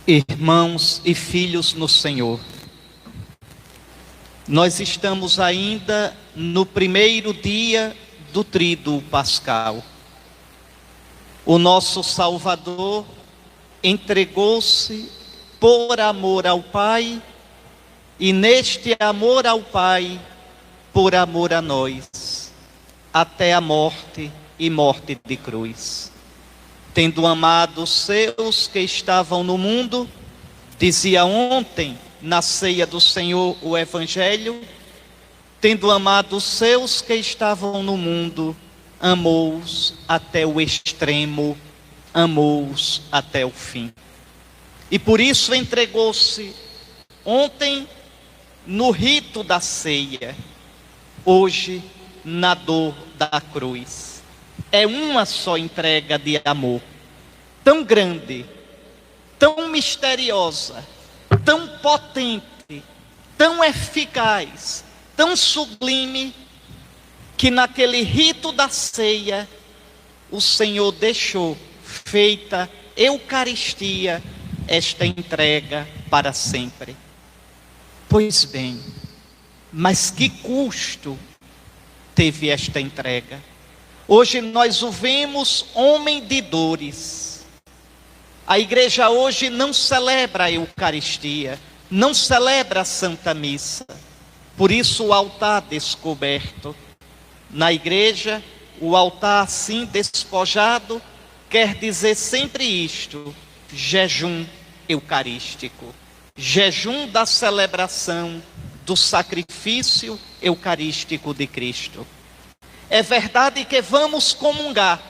Irmãos e filhos no Senhor, nós estamos ainda no primeiro dia do Tríduo Pascal. O nosso Salvador entregou-se por amor ao Pai, e neste amor ao Pai, por amor a nós, até a morte e morte de cruz. Tendo amado os seus que estavam no mundo, dizia ontem na ceia do Senhor o Evangelho, tendo amado os seus que estavam no mundo, amou-os até o extremo, amou-os até o fim. E por isso entregou-se ontem no rito da ceia, hoje na dor da cruz. É uma só entrega de amor, tão grande, tão misteriosa, tão potente, tão eficaz, tão sublime, que naquele rito da ceia, o Senhor deixou feita Eucaristia, esta entrega para sempre. Pois bem, mas que custo teve esta entrega? Hoje nós o vemos homem de dores. A igreja hoje não celebra a Eucaristia, não celebra a Santa Missa. Por isso o altar descoberto. Na igreja, o altar assim despojado quer dizer sempre isto: jejum eucarístico, jejum da celebração do sacrifício eucarístico de Cristo. É verdade que vamos comungar,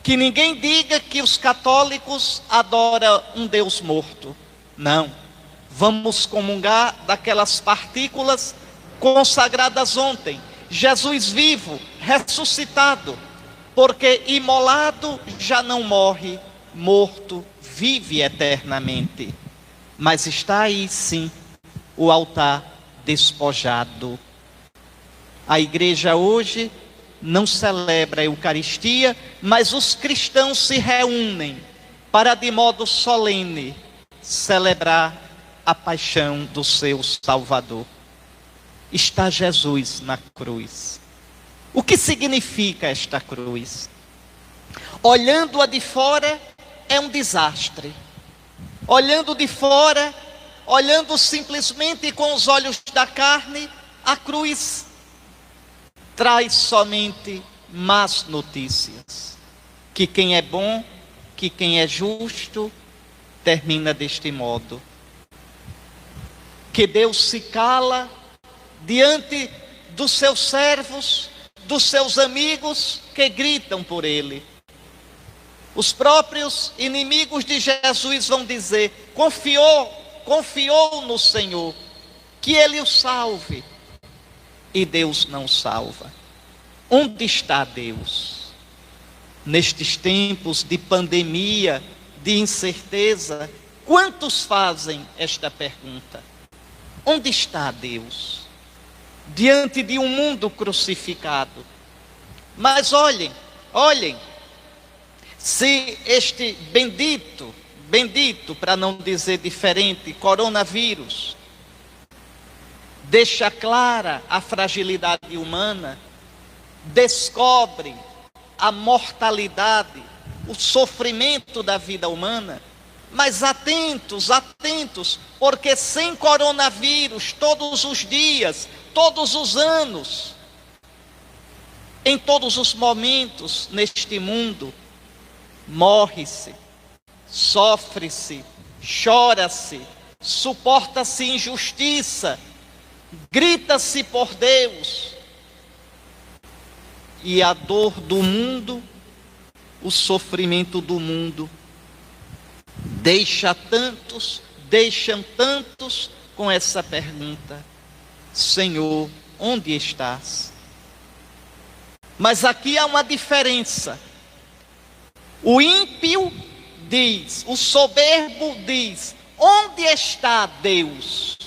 que ninguém diga que os católicos adoram um Deus morto. Não, vamos comungar daquelas partículas consagradas ontem. Jesus vivo, ressuscitado, porque imolado já não morre, morto vive eternamente. Mas está aí sim o altar despojado. A igreja hoje não celebra a Eucaristia, mas os cristãos se reúnem para, de modo solene, celebrar a paixão do seu Salvador. Está Jesus na cruz. O que significa esta cruz? Olhando-a de fora, é um desastre. Olhando de fora, olhando simplesmente com os olhos da carne, a cruz traz somente más notícias. Que quem é bom, que quem é justo, termina deste modo. Que Deus se cala diante dos seus servos, dos seus amigos que gritam por ele. Os próprios inimigos de Jesus vão dizer: confiou no Senhor, que ele o salve. E Deus não salva. Onde está Deus? Nestes tempos de pandemia, de incerteza, quantos fazem esta pergunta? Onde está Deus? Diante de um mundo crucificado. Mas olhem, se este bendito, para não dizer diferente, coronavírus, deixa clara a fragilidade humana, descobre a mortalidade, o sofrimento da vida humana. Mas atentos, porque sem coronavírus, todos os dias, todos os anos, em todos os momentos neste mundo, morre-se, sofre-se, chora-se, suporta-se injustiça, grita-se por Deus. E a dor do mundo, o sofrimento do mundo, deixam tantos com essa pergunta: Senhor, onde estás? Mas aqui há uma diferença. O ímpio diz, o soberbo diz: onde está Deus?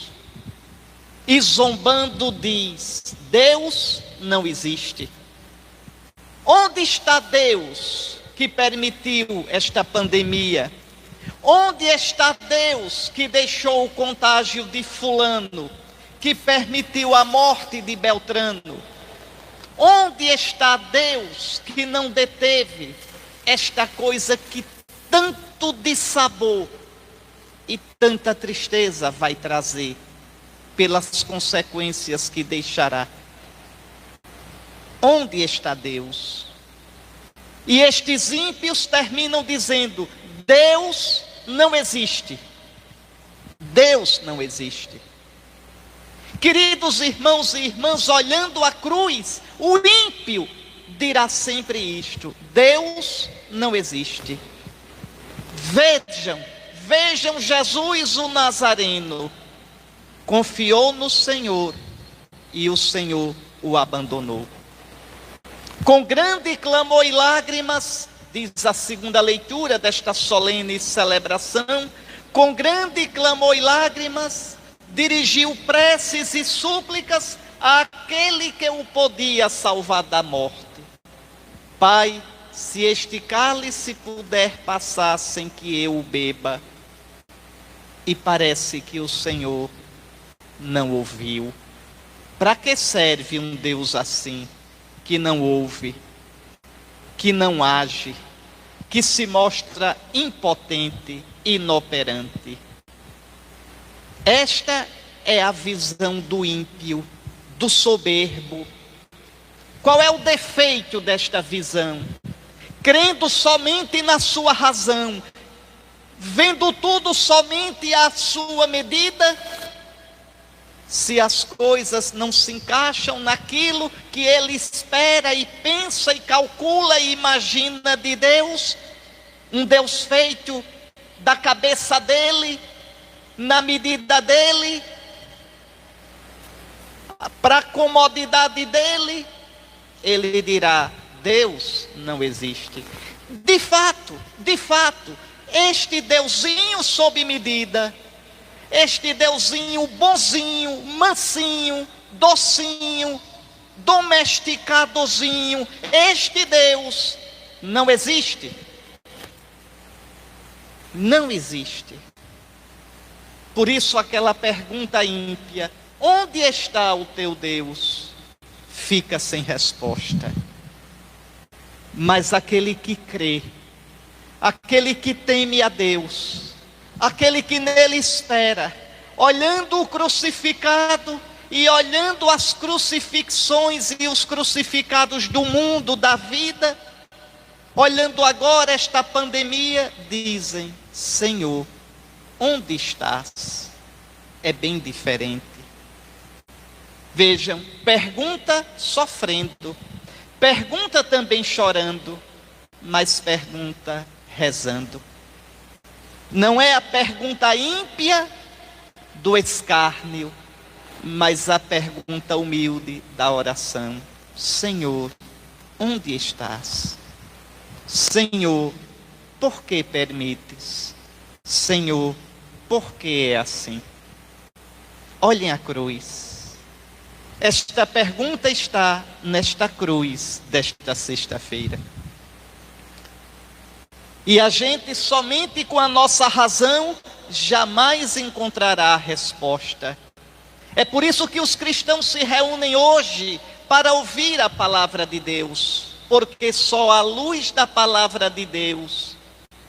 E zombando diz: Deus não existe. Onde está Deus que permitiu esta pandemia? Onde está Deus que deixou o contágio de fulano, que permitiu a morte de Beltrano? Onde está Deus que não deteve esta coisa que tanto dissabor e tanta tristeza vai trazer pelas consequências que deixará? Onde está Deus? E estes ímpios terminam dizendo: Deus não existe. Deus não existe. Queridos irmãos e irmãs, olhando a cruz, o ímpio dirá sempre isto: Deus não existe. Vejam Jesus o Nazareno. Confiou no Senhor e o Senhor o abandonou. Com grande clamor e lágrimas, diz a segunda leitura desta solene celebração, com grande clamor e lágrimas, dirigiu preces e súplicas àquele que o podia salvar da morte. Pai, se este cálice puder passar sem que eu o beba. E parece que o Senhor não ouviu. Para que serve um Deus assim, que não ouve, que não age, que se mostra impotente, inoperante? Esta é a visão do ímpio, do soberbo. Qual é o defeito desta visão? Crendo somente na sua razão, vendo tudo somente à sua medida, se as coisas não se encaixam naquilo que ele espera e pensa e calcula e imagina de Deus, um Deus feito da cabeça dele, na medida dele, para a comodidade dele, ele dirá: Deus não existe. De fato, este Deusinho sob medida, este Deusinho bonzinho, mansinho, docinho, domesticadozinho, este Deus não existe. Não existe. Por isso aquela pergunta ímpia: onde está o teu Deus? Fica sem resposta. Mas aquele que crê, aquele que teme a Deus, aquele que nele espera, olhando o crucificado e olhando as crucifixões e os crucificados do mundo, da vida, olhando agora esta pandemia, dizem: Senhor, onde estás? É bem diferente. Vejam, pergunta sofrendo, pergunta também chorando, mas pergunta rezando. Não é a pergunta ímpia do escárnio, mas a pergunta humilde da oração: Senhor, onde estás? Senhor, por que permites? Senhor, por que é assim? Olhem a cruz. Esta pergunta está nesta cruz desta sexta-feira. E a gente somente com a nossa razão jamais encontrará a resposta. É por isso que os cristãos se reúnem hoje para ouvir a palavra de Deus, porque só à luz da palavra de Deus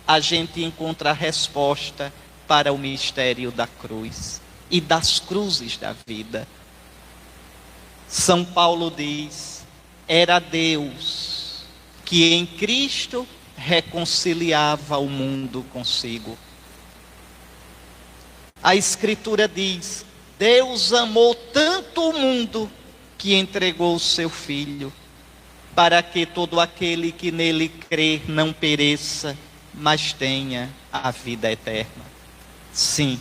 a gente encontra a resposta para o mistério da cruz e das cruzes da vida. São Paulo diz: era Deus que em Cristo reconciliava o mundo consigo. A Escritura diz: Deus amou tanto o mundo que entregou o seu Filho, para que todo aquele que nele crê não pereça, mas tenha a vida eterna. Sim,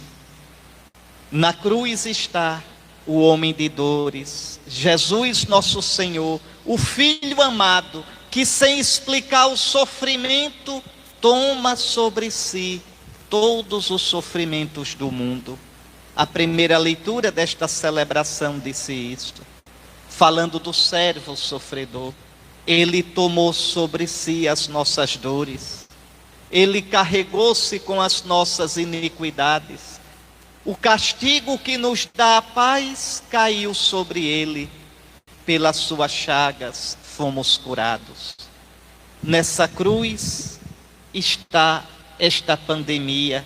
na cruz está o homem de dores, Jesus nosso Senhor, o Filho amado, que sem explicar o sofrimento, toma sobre si todos os sofrimentos do mundo. A primeira leitura desta celebração disse isto, falando do servo sofredor. Ele tomou sobre si as nossas dores. Ele carregou-se com as nossas iniquidades. O castigo que nos dá a paz caiu sobre ele. Pelas suas chagas fomos curados. Nessa cruz está esta pandemia.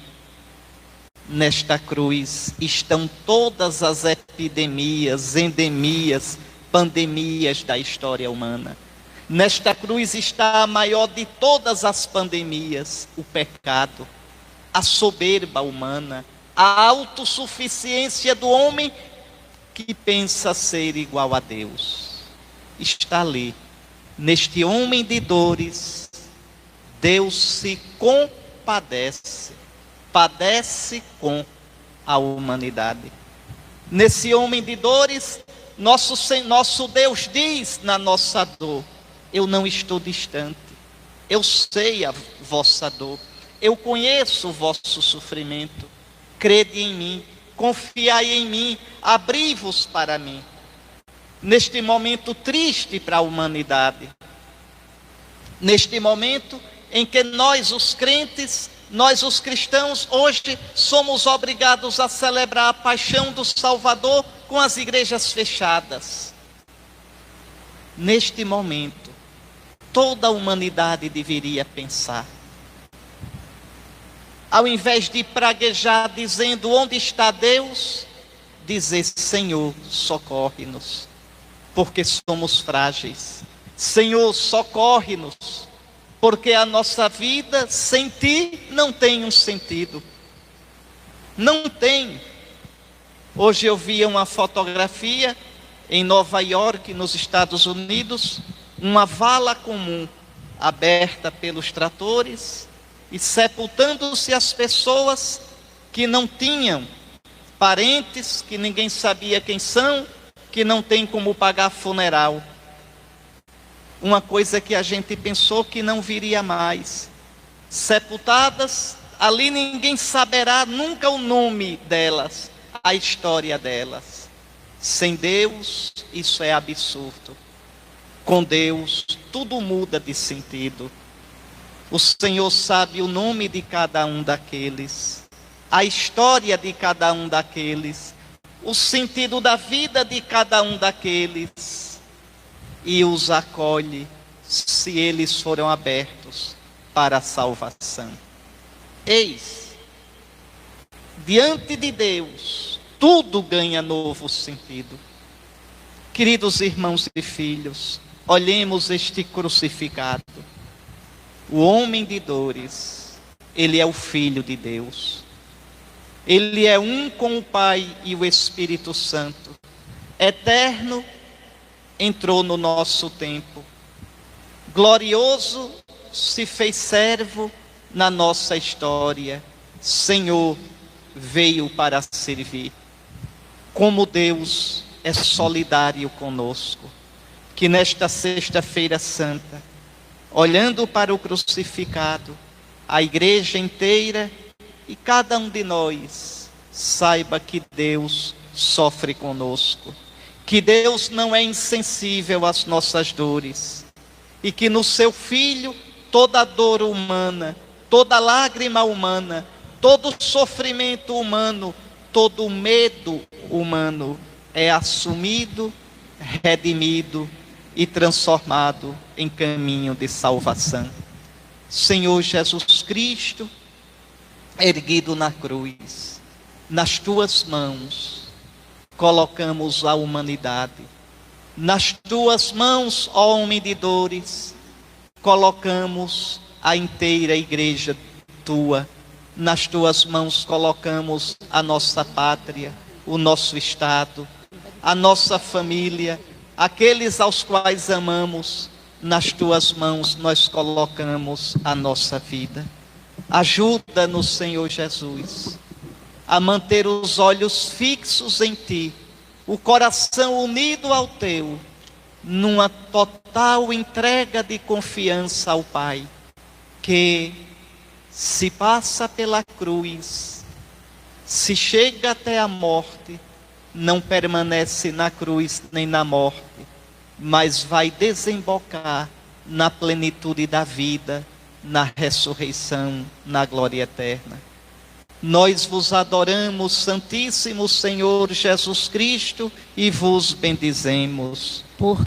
Nesta cruz estão todas as epidemias, endemias, pandemias da história humana. Nesta cruz está a maior de todas as pandemias, o pecado, a soberba humana, a autossuficiência do homem que pensa ser igual a Deus. Está ali, neste homem de dores, Deus se compadece, padece com a humanidade. Nesse homem de dores, nosso Deus diz na nossa dor: eu não estou distante, eu sei a vossa dor, eu conheço o vosso sofrimento, crede em mim, confiai em mim, abri-vos para mim. Neste momento triste para a humanidade, neste momento em que nós os crentes, nós os cristãos, hoje somos obrigados a celebrar a paixão do Salvador com as igrejas fechadas. Neste momento, toda a humanidade deveria pensar. Ao invés de praguejar dizendo onde está Deus, dizer: Senhor, socorre-nos, porque somos frágeis. Senhor, socorre-nos, porque a nossa vida sem Ti não tem um sentido. Não tem. Hoje eu vi uma fotografia em Nova York, nos Estados Unidos, uma vala comum aberta pelos tratores e sepultando-se as pessoas que não tinham parentes, que ninguém sabia quem são, que não tem como pagar funeral. Uma coisa que a gente pensou que não viria mais. Sepultadas, ali ninguém saberá nunca o nome delas, a história delas. Sem Deus, isso é absurdo. Com Deus, tudo muda de sentido. O Senhor sabe o nome de cada um daqueles, a história de cada um daqueles, o sentido da vida de cada um daqueles, e os acolhe se eles foram abertos para a salvação. Eis, diante de Deus, tudo ganha novo sentido. Queridos irmãos e filhos, olhemos este crucificado. O homem de dores, ele é o Filho de Deus. Ele é um com o Pai e o Espírito Santo. Eterno, entrou no nosso tempo. Glorioso, se fez servo na nossa história. Senhor, veio para servir. Como Deus é solidário conosco. Que nesta sexta-feira santa, olhando para o crucificado, a igreja inteira e cada um de nós saiba que Deus sofre conosco, que Deus não é insensível às nossas dores e que no seu Filho toda dor humana, toda lágrima humana, todo sofrimento humano, todo medo humano é assumido, redimido e transformado em caminho de salvação. Senhor Jesus Cristo, erguido na cruz, nas tuas mãos colocamos a humanidade. Nas tuas mãos, ó homem de dores, colocamos a inteira igreja tua. Nas tuas mãos colocamos a nossa pátria, o nosso estado, a nossa família, aqueles aos quais amamos. Nas tuas mãos nós colocamos a nossa vida. Ajuda-nos, Senhor Jesus, a manter os olhos fixos em Ti, o coração unido ao Teu, numa total entrega de confiança ao Pai, que se passa pela cruz, se chega até a morte, não permanece na cruz nem na morte, mas vai desembocar na plenitude da vida, na ressurreição, na glória eterna. Nós vos adoramos, Santíssimo Senhor Jesus Cristo, e vos bendizemos. Por